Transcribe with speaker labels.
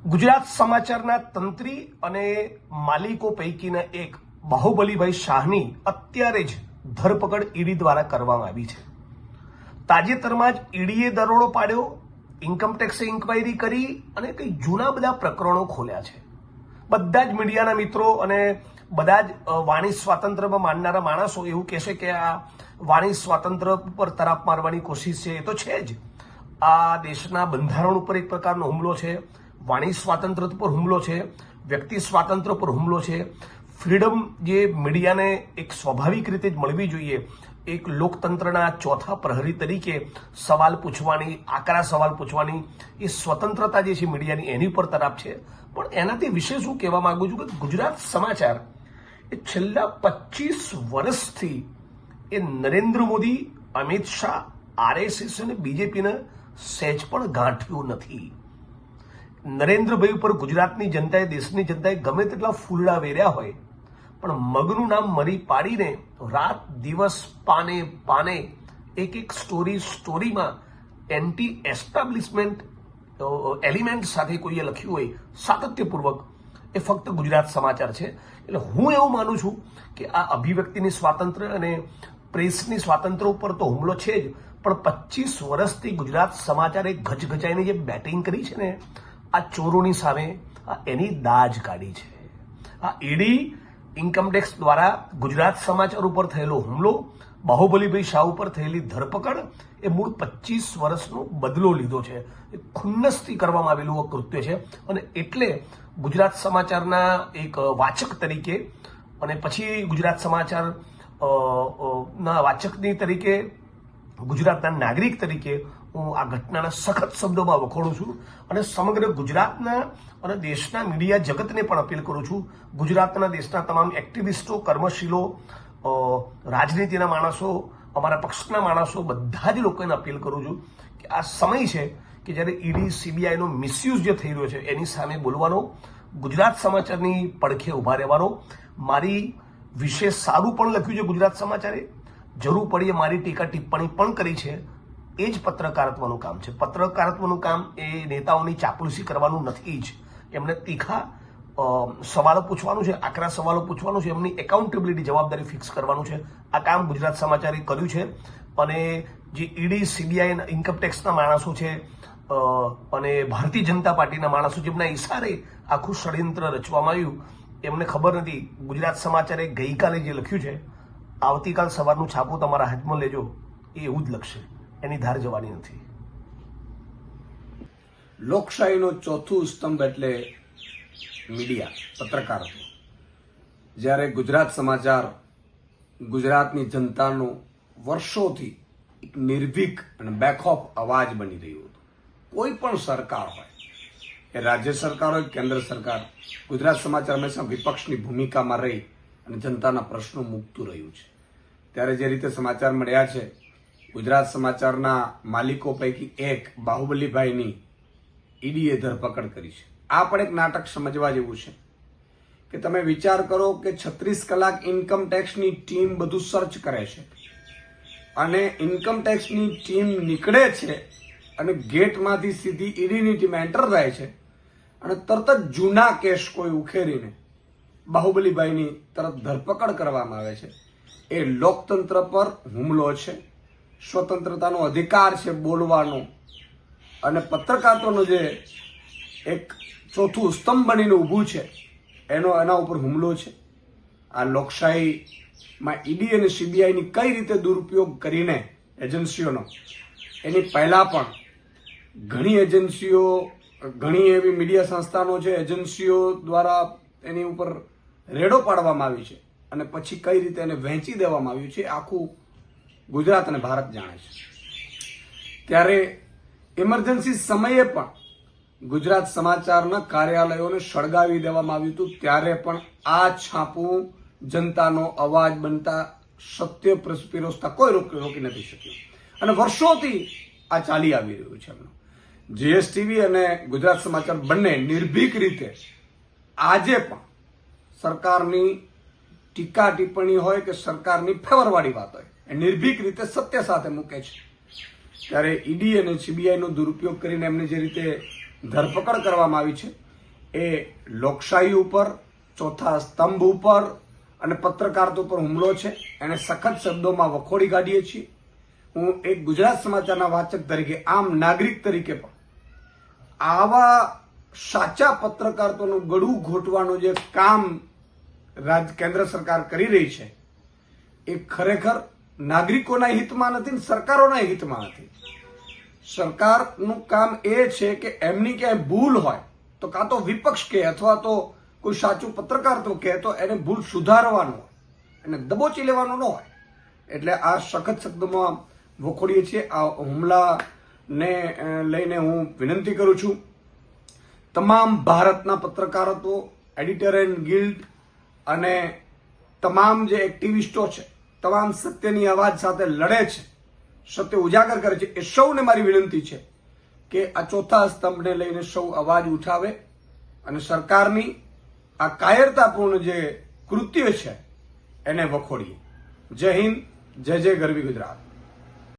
Speaker 1: ગુજરાત સમાચારના તંત્રી અને માલિકો પૈકીના એક બાહુબલીભાઈ શાહની અત્યારે જ ધરપકડ ઈડી દ્વારા કરવામાં આવી છે। તાજેતરમાં જ ઈડીએ દરોડો પાડ્યો, ઇન્કમટેક્સે ઇન્ક્વાયરી કરી અને કંઈ જૂના બધા પ્રકરણો ખોલ્યા છે। બધા જ મીડિયાના મિત્રો અને બધા જ વાણી સ્વાતંત્ર્યમાં માનનારા માણસો એવું કહેશે કે આ વાણી સ્વાતંત્ર્ય પર તરાપ મારવાની કોશિશ છે। એ તો છે જ, આ દેશના બંધારણ ઉપર એક પ્રકારનો હુમલો છે, વાણી સ્વાતંત્ર્ય પર હુમલો છે, વ્યક્તિ સ્વાતંત્ર્ય પર હુમલો છે। ફ્રીડમ જે મીડિયાને એક સ્વાભાવિક રીતે જ મળવી જોઈએ, એક લોકતંત્રના ચોથા પ્રહરી તરીકે સવાલ પૂછવાની, આકરા સવાલ પૂછવાની એ સ્વતંત્રતા જે છે મીડિયાની, એની પર તરાપ છે। પણ એનાથી વિશે શું કહેવા માંગુ છું કે ગુજરાત સમાચાર એ છેલ્લા 25 વર્ષથી એ નરેન્દ્ર મોદી, અમિત શાહ, આરએસએસ અને બીજેપીને સહેજ પણ ગાંઠ્યું નથી। નરેન્દ્રભાઈ ઉપર ગુજરાતની જનતાએ, દેશની જનતાએ ગમે તેટલા ફૂલડા વેર્યા હોય, પણ મગનું નામ મરી પાડીને રાત દિવસ પાને પાને એક સ્ટોરીમાં એન્ટી એસ્ટાબ્લિશમેન્ટ એલિમેન્ટ સાથે કોઈએ લખ્યું હોય સાતત્યપૂર્વક, એ ફક્ત ગુજરાત સમાચાર છે। એટલે હું એવું માનું છું કે આ અભિવ્યક્તિની સ્વાતંત્ર્ય અને પ્રેસની સ્વાતંત્ર્ય ઉપર તો હુમલો છે જ, પણ 25 વર્ષથી ગુજરાત સમાચારે ગચગચાઈને જે બેટિંગ કરી છે ને આ ચોરોની સામે, એની દાજ કાઢી છે। આ ઈડી ઇન્કમટેક્સ દ્વારા ગુજરાત સમાચાર ઉપર થયેલો હુમલો, બાહુબલીભાઈ શાહ ઉપર થયેલી ધરપકડ એ મૂળ 25 વર્ષનો બદલો લીધો છે। એ ખુન્નસથી કરવામાં આવેલું કૃત્ય છે અને એટલે ગુજરાત સમાચારના એક વાચક તરીકે અને પછી ગુજરાત સમાચાર ના વાચકની તરીકે, ગુજરાતના નાગરિક તરીકે હું આ ઘટનાના સખત શબ્દોમાં વખોડું છું અને સમગ્ર ગુજરાતના અને દેશના મીડિયા જગતને પણ અપીલ કરું છું, ગુજરાતના દેશના તમામ એક્ટિવિસ્ટો, કર્મશીલો, રાજનીતિના માણસો, અમારા પક્ષના માણસો, બધા જ લોકોને અપીલ કરું છું કે આ સમય છે કે જ્યારે ઈડી સીબીઆઈનો મિસયુઝ જે થઈ રહ્યો છે એની સામે બોલવાનો, ગુજરાત સમાચારની પડખે ઊભા રહેવાનો। મારી વિશે સારું પણ લખ્યું છે ગુજરાત સમાચારે, જરૂર પડીએ મારી ટીકા ટિપ્પણી પણ કરી છે। એ જ પત્રકારત્વનું કામ છે। પત્રકારત્વનું કામ એ નેતાઓની ચાપલુસી કરવાનું નથી જ, એમને તીખા સવાલો પૂછવાનું છે, આકરા સવાલો પૂછવાનું છે, એમની એકાઉન્ટેબિલિટી, જવાબદારી ફિક્સ કરવાનું છે। આ કામ ગુજરાત સમાચારે કર્યું છે અને જે ઈડી, સીબીઆઈ, ઇન્કમટેક્સના માણસો છે અને ભારતીય જનતા પાર્ટીના માણસો જેમના ઇશારે આખું ષડયંત્ર રચવામાં આવ્યું, એમને ખબર નથી। ગુજરાત સમાચારે ગઈકાલે જે લખ્યું છે, આવતીકાલ સવારનું છાપું તમારા હાથમાં લેજો, એ એવું જ લખશે, એની ધાર જવાની નથી।
Speaker 2: લોકશાહીનો ચોથું સ્તંભ એટલે મીડિયા, પત્રકારત્વ। જ્યારે ગુજરાત સમાચાર ગુજરાતની જનતાનો વર્ષોથી એક નિર્ભીક અને બેખોફ અવાજ બની રહ્યું હતું। કોઈ પણ સરકાર હોય, એ રાજ્ય સરકાર હોય, કેન્દ્ર સરકાર, ગુજરાત સમાચાર હંમેશા વિપક્ષની ભૂમિકામાં રહી અને જનતાના પ્રશ્નો મૂકતું રહ્યું છે। ત્યારે જે રીતે સમાચાર મળ્યા છે, ગુજરાત સમાચારના માલિકો પૈકી એક બાહુબલીભાઈની ઈડીએ ધરપકડ કરી છે। આ પણ એક નાટક સમજવા જેવું છે કે તમે વિચાર કરો કે 36 કલાક ઇન્કમટેક્સની ટીમ બધું સર્ચ કરે છે અને ઇન્કમટેક્સની ટીમ નીકળે છે અને ગેટમાંથી સીધી ઈડીની ટીમ એન્ટર થાય છે અને તરત જ જૂના કેસ કોઈ ઉખેરીને બાહુબલીભાઈની તરત ધરપકડ કરવામાં આવે છે। એ લોકતંત્ર પર હુમલો છે, સ્વતંત્રતાનો અધિકાર છે બોલવાનો, અને પત્રકારત્વનો જે એક ચોથું સ્તંભ બનીને ઊભું છે એના ઉપર હુમલો છે। આ લોકશાહીમાં ઈડી અને સીબીઆઈની કઈ રીતે દુરુપયોગ કરીને એજન્સીઓનો, એની પહેલા પણ ઘણી એજન્સીઓ, ઘણી એવી મીડિયા સંસ્થાનો છે, એજન્સીઓ દ્વારા એની ઉપર રેડો પાડવામાં આવી છે અને પછી કઈ રીતે એને વહેંચી દેવામાં આવ્યું છે, આખું ગુજરાત અને ભારત જાણે છે। ત્યારે ઇમરજન્સી સમયે પણ ગુજરાત સમાચારના કાર્યાલયોને સળગાવી દેવામાં આવ્યું હતું, ત્યારે પણ આ છાપું જનતાનો અવાજ બનતા, સત્ય પીરસતા કોઈ રોકી નથી શક્યું અને વર્ષોથી આ ચાલી આવી રહ્યું છે। જીએસટીવી અને ગુજરાત સમાચાર બંને નિર્ભીક રીતે આજે પણ સરકારની ટીકા ટિપ્પણી હોય કે સરકારની ફેવરવાળી વાત હોય, એ નિર્ભીક રીતે સત્ય સાથે મૂકે છે। ત્યારે ઈડી અને સીબીઆઈનો દુરુપયોગ કરીને એમને જે રીતે ધરપકડ કરવામાં આવી છે, એ લોકશાહી ઉપર, ચોથા સ્તંભ ઉપર અને પત્રકારત્વ ઉપર હુમલો છે. એને સખત શબ્દોમાં વખોડી કાઢીએ છીએ. હું એક ગુજરાત સમાચારના વાચક તરીકે, આમ નાગરિક તરીકે પણ આવા સાચા પત્રકારત્વનું ગળું ઘોટવાનું જે કામ કેન્દ્ર સરકાર કરી રહી છે એ ખરેખર નાગરિકોના હિતમાં નથી, સરકારોના હિતમાં નથી. સરકારનું કામ એ છે કે એમની ક્યાંય ભૂલ હોય તો કાં તો વિપક્ષ કહે અથવા તો કોઈ સાચું પત્રકારત્વ કહે તો એને ભૂલ સુધારવાનું હોય, એને દબોચી લેવાનું ન હોય. એટલે આ સખત શબ્દોમાં વખોડીએ છીએ. આ હુમલાને લઈને હું વિનંતી કરું છું તમામ ભારતના પત્રકારત્વ, એડિટોરિયલ ગિલ્ડ અને તમામ જે એક્ટિવિસ્ટો છે, તમામ સત્યની અવાજ સાથે લડે છે, સત્ય ઉજાગર કરે છે, એ સૌને મારી વિનંતી છે કે આ ચોથા સ્તંભને લઈને સૌ અવાજ ઉઠાવે અને સરકારની આ કાયરતાપૂર્ણ જે કૃત્ય છે એને વખોડીએ. જય હિન્દ, જય જય ગરવી ગુજરાત.